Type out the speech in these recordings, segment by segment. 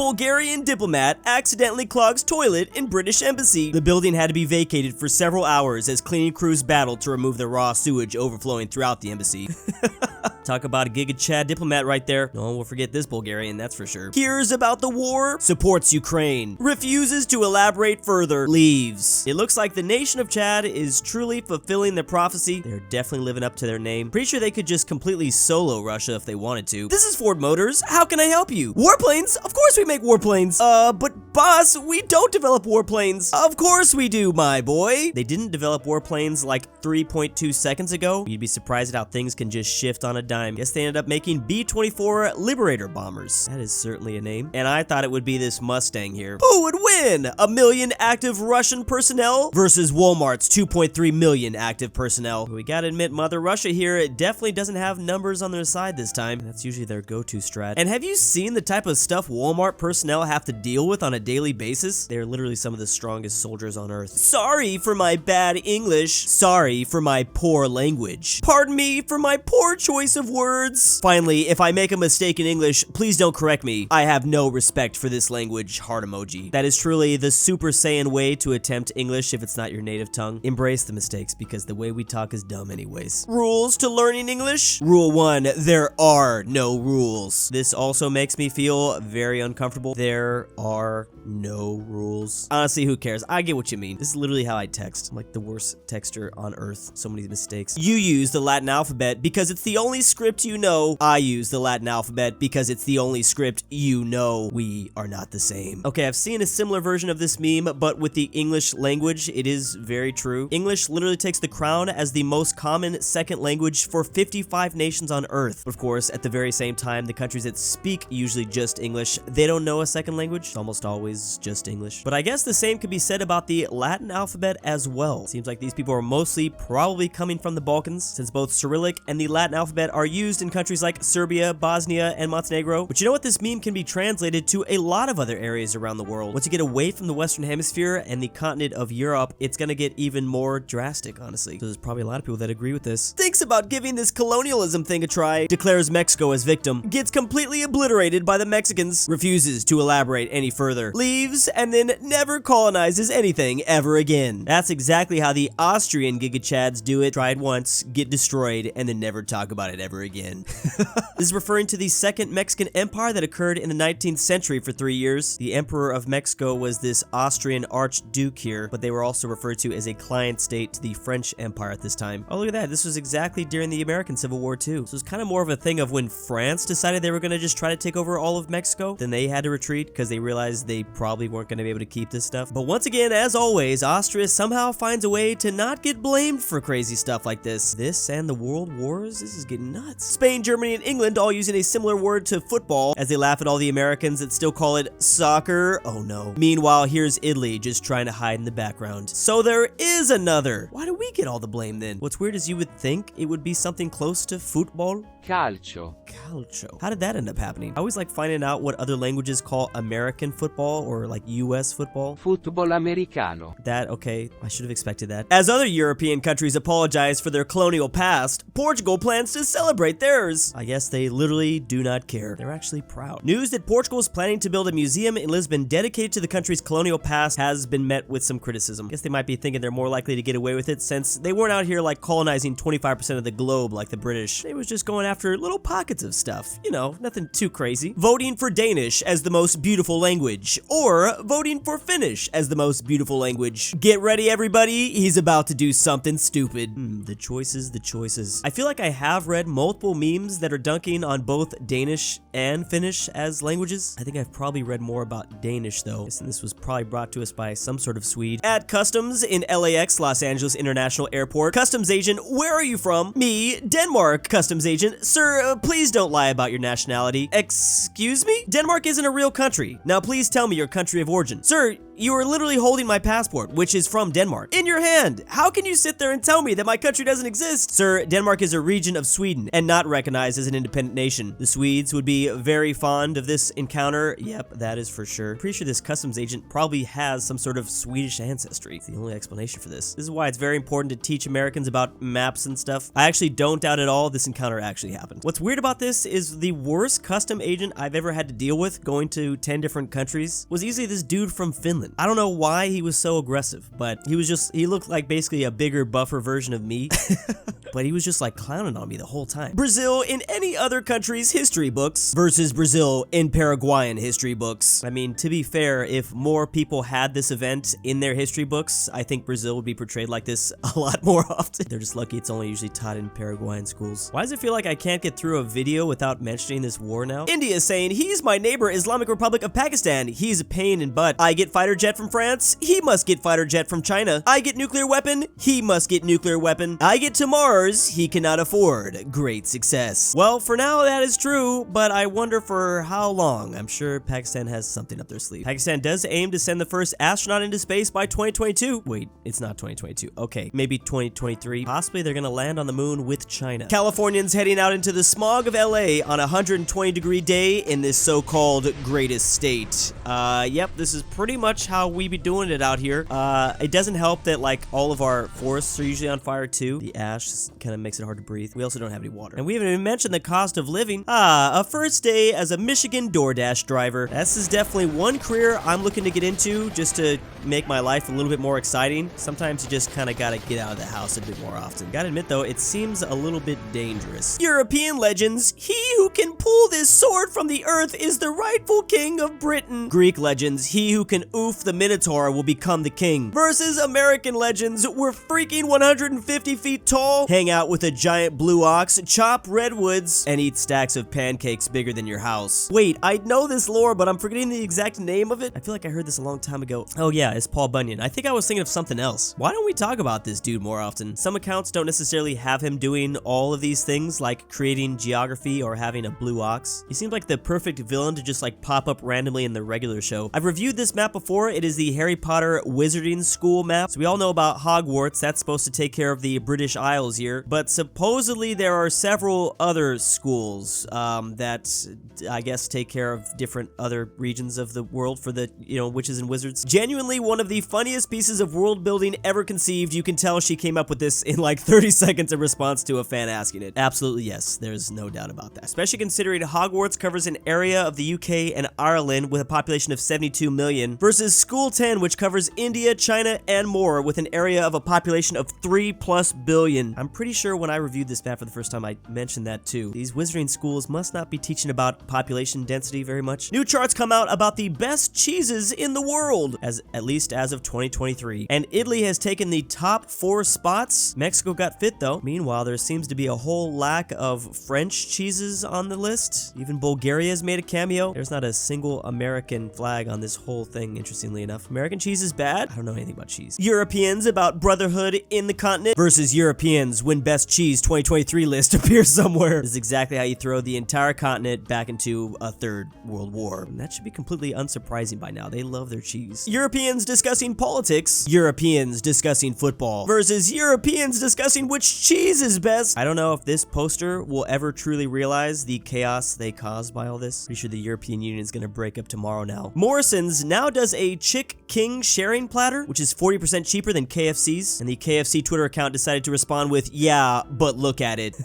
Bulgarian diplomat accidentally clogs toilet in British embassy. The building had to be vacated for several hours as cleaning crews battled to remove the raw sewage overflowing throughout the embassy. Talk about a Giga Chad diplomat right there. No one will forget this Bulgarian, that's for sure. Hears about the war, supports Ukraine, refuses to elaborate further, leaves. It looks like the nation of Chad is truly fulfilling their prophecy. They're definitely living up to their name. Pretty sure they could just completely solo Russia if they wanted to. This is Ford Motors. How can I help you? Warplanes? Of course we make warplanes. But boss, we don't develop warplanes. Of course we do, my boy. They didn't develop warplanes like 3.2 seconds ago. You'd be surprised at how things can just shift on a dime. Guess they ended up making B-24 Liberator bombers. That is certainly a name. And I thought it would be this Mustang here. Who would win? 1 million active Russian personnel versus Walmart's 2.3 million active personnel. We gotta admit, Mother Russia here, it definitely doesn't have numbers on their side this time. That's usually their go-to strat. And have you seen the type of stuff Walmart personnel have to deal with on a daily basis? They're literally some of the strongest soldiers on earth. Sorry for my bad English. Sorry for my poor language. Pardon me for my poor choice of words. Finally, if I make a mistake in English, please don't correct me. I have no respect for this language. Heart emoji. That is truly the Super Saiyan way to attempt English if it's not your native tongue. Embrace the mistakes because the way we talk is dumb anyways. Rules to learning English? Rule 1, there are no rules. This also makes me feel very uncomfortable. There are no rules. Honestly, who cares? I get what you mean. This is literally how I text. I'm like the worst texter on earth. So many mistakes. You use the Latin alphabet because it's the only script you know. I use the Latin alphabet because it's the only script you know. We are not the same. Okay, I've seen a similar version of this meme, but with the English language. It is very true. English literally takes the crown as the most common second language for 55 nations on Earth. Of course, at the very same time, the countries that speak usually just English, they don't know a second language. It's almost always just English. But I guess the same could be said about the Latin alphabet as well. Seems like these people are mostly probably coming from the Balkans, since both Cyrillic and the Latin alphabet are used in countries like Serbia, Bosnia, and Montenegro. But you know what? This meme can be translated to a lot of other areas around the world. Once you get away from the Western Hemisphere and the continent of Europe, it's gonna get even more drastic, honestly. So there's probably a lot of people that agree with this. Thinks about giving this colonialism thing a try, declares Mexico as victim, gets completely obliterated by the Mexicans, refuses to elaborate any further, leaves, and then never colonizes anything ever again. That's exactly how the Austrian Giga Chads do it. Try it once, get destroyed, and then never talk about it ever again. This is referring to the Second Mexican Empire that occurred in the 19th century for 3 years. The Emperor of Mexico was this Austrian Archduke here, but they were also referred to as a client state to the French Empire at this time. Oh, look at that. This was exactly during the American Civil War too. So it's kind of more of a thing of when France decided they were going to just try to take over all of Mexico, then they had to retreat because they realized they probably weren't going to be able to keep this stuff. But once again, as always, Austria somehow finds a way to not get blamed for crazy stuff like this. This and the World Wars, this is getting nuts. Spain, Germany, and England all using a similar word to football as they laugh at all the Americans that still call it soccer. Oh no. Meanwhile, here's Italy just trying to hide in the background. So there is another. Why do we get all the blame then? What's weird is you would think it would be something close to football. Calcio. Calcio. How did that end up happening? I always like finding out what other languages call American football or like US football. Football americano. That, okay, I should have expected that. As other European countries apologize for their colonial past, Portugal plans to celebrate theirs. I guess they literally do not care. They're actually proud. News that Portugal is planning to build a museum in Lisbon dedicated to the country's colonial past has been met with some criticism. Guess they might be thinking they're more likely to get away with it since they weren't out here like colonizing 25% of the globe like the British. They was just going after little pockets of stuff. You know, nothing too crazy. Voting for Danish as the most beautiful language, or voting for Finnish as the most beautiful language. Get ready, everybody. He's about to do something stupid. The choices, the choices. I feel like I have read multiple memes that are dunking on both Danish and Finnish as languages. I think I've probably read more about Danish though, and this was probably brought to us by some sort of Swede. At customs in LAX, Los Angeles International Airport, customs agent, where are you from? Me, Denmark. Customs agent, sir, please don't lie about your nationality. Excuse me? Denmark isn't a real country. Now please tell me your country of origin. Sir, you are literally holding my passport, which is from Denmark, in your hand. How can you sit there and tell me that my country doesn't exist? Sir, Denmark is a region of Sweden and not recognized as an independent nation. The Swedes would be very fond of this encounter. Yep, that is for sure. Pretty sure this customs customs agent probably has some sort of Swedish ancestry. It's the only explanation for this. This is why it's very important to teach Americans about maps and stuff. I actually don't doubt at all this encounter actually happened. What's weird about this is the worst custom agent I've ever had to deal with going to 10 different countries was easily this dude from Finland. I don't know why he was so aggressive, but he looked like basically a bigger, buffer version of me. But he was just like clowning on me the whole time. Brazil in any other country's history books versus Brazil in Paraguayan history books. I mean, to be fair, if more people had this event in their history books, I think Brazil would be portrayed like this a lot more often. They're just lucky it's only usually taught in Paraguayan schools. Why does it feel like I can't get through a video without mentioning this war now? India is saying, he's my neighbor, Islamic Republic of Pakistan. He's a pain in butt. I get fighter jet from France. He must get fighter jet from China. I get nuclear weapon. He must get nuclear weapon. I get to Mars. He cannot afford. Great success. Well, for now that is true, but I wonder for how long. I'm sure Pakistan has something up their sleeve. Pakistan does aim to send the first astronaut into space by 2022. Wait, it's not 2022. Okay, maybe 2023. Possibly they're gonna land on the moon with China. Californians heading out into the smog of LA on a 120-degree day in this so-called greatest state. Yep, this is pretty much how we be doing it out here. It doesn't help that like all of our forests are usually on fire too. The ash kind of makes it hard to breathe. We also don't have any water. And we haven't even mentioned the cost of living. A first day as a Michigan DoorDash driver. This is definitely one career I'm looking to get into just to make my life a little bit more exciting. Sometimes you just kind of gotta get out of the house a bit more often. Gotta admit though, it seems a little bit dangerous. European legends, he who can pull this sword from the earth is the rightful king of Britain. Greek legends, he who can oof the Minotaur will become the king. Versus American legends, we're freaking 150 feet tall, hang out with a giant blue ox, chop redwoods, and eat stacks of pancakes bigger than your house. Wait, I know this lore, but I'm forgetting the exact name of it. I feel like I heard this a long time ago. Oh yeah, it's Paul Bunyan. I think I was thinking of something else. Why don't we talk about this dude more often? Some accounts don't necessarily have him doing all of these things, like creating geography or having a blue ox. He seems like the perfect villain to just like pop up randomly in the regular show. I've reviewed this map before. It is the Harry Potter Wizarding School map. So we all know about Hogwarts. That's supposed to take care of the British Isles here, but supposedly there are several other schools that I guess take care of different other regions of the world for the, witches and wizards. Genuinely one of the funniest pieces of world building ever conceived. You can tell she came up with this in like 30 seconds in response to a fan asking it. Absolutely yes, there's no doubt about that. Especially considering Hogwarts covers an area of the UK and Ireland with a population of 72 million versus School 10, which covers India, China, and more with an area of a population of 3+ billion. I'm pretty sure when I reviewed this map for the first time I mentioned that too. These wizarding schools must not be teaching about population density very much. New charts come out about the best cheeses in the world, at least as of 2023. And Italy has taken the top 4 spots. Mexico got 5th though. Meanwhile, there seems to be a whole lack of French cheeses on the list. Even Bulgaria has made a cameo. There's not a single American flag on this whole thing, interestingly enough. American cheese is bad? I don't know anything about cheese. Europeans about brotherhood in the continent versus Europeans when best cheese 2023 list appears somewhere. This is exactly how you throw the entire continent back into a third world war. And that should be completely unsurprising by now. They love their cheese. Europeans discussing politics, Europeans discussing football versus Europeans discussing which cheese is best. I don't know if this poster will ever truly realize the chaos they caused by all this. Pretty sure the European Union is gonna break up tomorrow now. Morrison's now does a Chick King sharing platter, which is 40% cheaper than KFC's, and the KFC Twitter account decided to respond with, yeah, but look at it.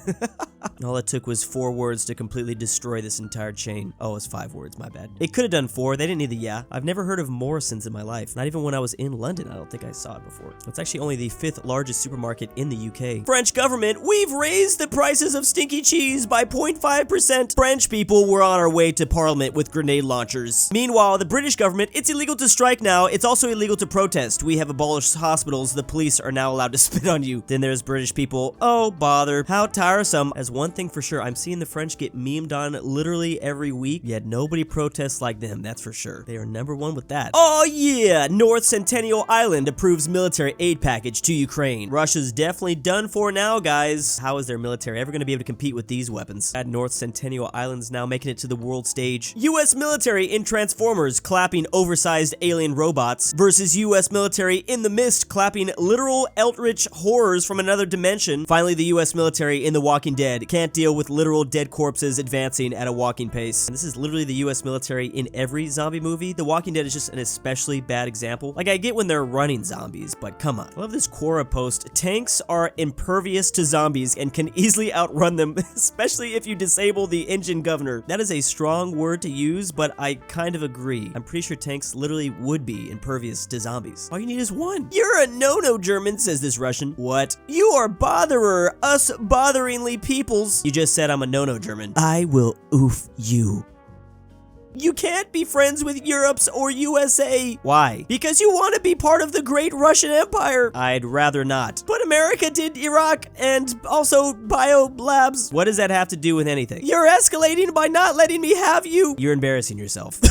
All it took was 4 words to completely destroy this entire chain. Oh, it's 5 words, my bad. It could have done 4, they didn't need the yeah. I've never heard of Morrison's in my life. Not even when I was in London, I don't think I saw it before. It's actually only the 5th largest supermarket in the UK. French government, we've raised the prices of stinky cheese by 0.5%. French people were on our way to parliament with grenade launchers. Meanwhile, the British government, it's illegal to strike now. It's also illegal to protest. We have abolished hospitals. The police are now allowed to spit on you. Then there's British people. Oh, bother. How tiresome. As one thing for sure, I'm seeing the French get memed on literally every week, yet nobody protests like them, that's for sure. They are #1 with that. Oh yeah! North Centennial Island approves military aid package to Ukraine. Russia's definitely done for now, guys. How is their military ever going to be able to compete with these weapons? That North Centennial Island's now making it to the world stage. US military in Transformers clapping oversized alien robots versus US military in the mist clapping literal eldritch horrors from another dimension Russian. Finally, the US military in The Walking Dead can't deal with literal dead corpses advancing at a walking pace. And this is literally the US military in every zombie movie. The Walking Dead is just an especially bad example. Like, I get when they're running zombies, but come on. I love this Quora post. Tanks are impervious to zombies and can easily outrun them, especially if you disable the engine governor. That is a strong word to use, but I kind of agree. I'm pretty sure tanks literally would be impervious to zombies. All you need is one. You're a no-no, German, says this Russian. What? You are botherer, us botheringly peoples. You just said I'm a no-no, German. I will oof you. You can't be friends with Europe's or USA. Why? Because you want to be part of the great Russian Empire. I'd rather not. But America did Iraq and also bio labs. What does that have to do with anything? You're escalating by not letting me have you. You're embarrassing yourself.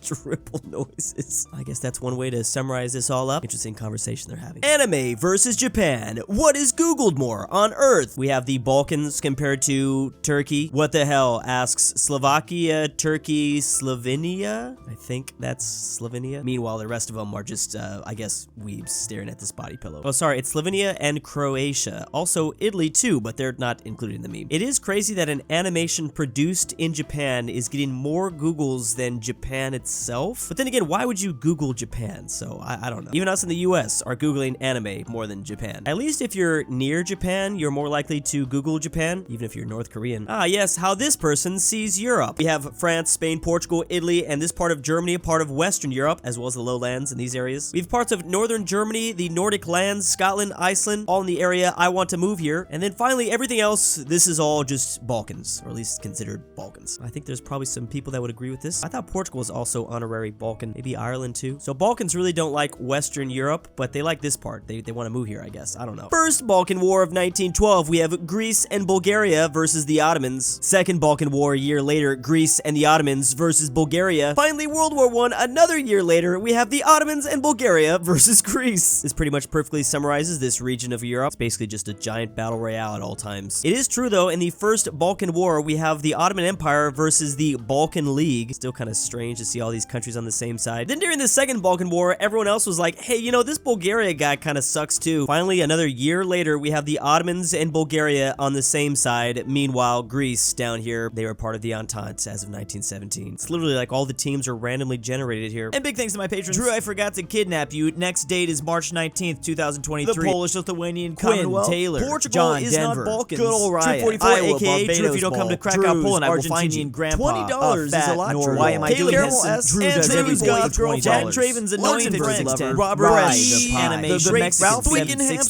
Triple noises. I guess that's one way to summarize this all up. Interesting conversation they're having. Anime versus Japan. What is Googled more on Earth? We have the Balkans compared to Turkey. What the hell? Asks Slovakia, Turkey, Slovenia? I think that's Slovenia. Meanwhile, the rest of them are just, I guess, weebs staring at this body pillow. Oh, sorry, it's Slovenia and Croatia. Also, Italy too, but they're not included in the meme. It is crazy that an animation produced in Japan is getting more Googles than Japan itself. But then again, why would you Google Japan? So, I don't know. Even us in the US are Googling anime more than Japan. At least if you're near Japan, you're more likely to Google Japan, even if you're North Korean. Ah, yes, how this person sees Europe. We have France, Spain, Portugal, Italy, and this part of Germany, a part of Western Europe, as well as the lowlands in these areas. We have parts of Northern Germany, the Nordic lands, Scotland, Iceland, all in the area I want to move here. And then finally, everything else, this is all just Balkans, or at least considered Balkans. I think there's probably some people that would agree with this. I thought Portugal was also honorary Balkan, maybe Ireland too. So Balkans really don't like Western Europe, but they like this part. They want to move here, I guess. I don't know. First Balkan War of 1912, we have Greece and Bulgaria versus the Ottomans. Second Balkan War a year later, Greece and the Ottomans versus Bulgaria. Finally, World War I, another year later, we have the Ottomans and Bulgaria versus Greece. This pretty much perfectly summarizes this region of Europe. It's basically just a giant battle royale at all times. It is true, though, in the first Balkan War, we have the Ottoman Empire versus the Balkan League. Still kind of strange to see all these countries on the same side. Then during the second Balkan War, everyone else was like, hey, you know, this Bulgaria guy kind of sucks too. Finally, another year later, we have the Ottomans and Bulgaria on the same side. Meanwhile, Greece down here, they were part of the Entente as of 1917. It's literally like all the teams are randomly generated here. And big thanks to my patrons. Drew, I forgot to kidnap you. Next date is March 19th, 2023. The Polish-Lithuanian Commonwealth. Taylor. Portugal John is Denver. not Balkans. Good ol' Riot. 244, Iowa, aka Barbados Drew, if you don't come to Ball. Krakow, Drew's Poland, I will find you. Argentinian grandpa. $20 is a lot, Drew. Why am I Taylor doing Hess this? Drew And does Drew's everything goth for girl. $20. Jack Draven's Lawrence annoying Friends, lover. Robert RyeThePie. animation. The Mexican Ralph 760.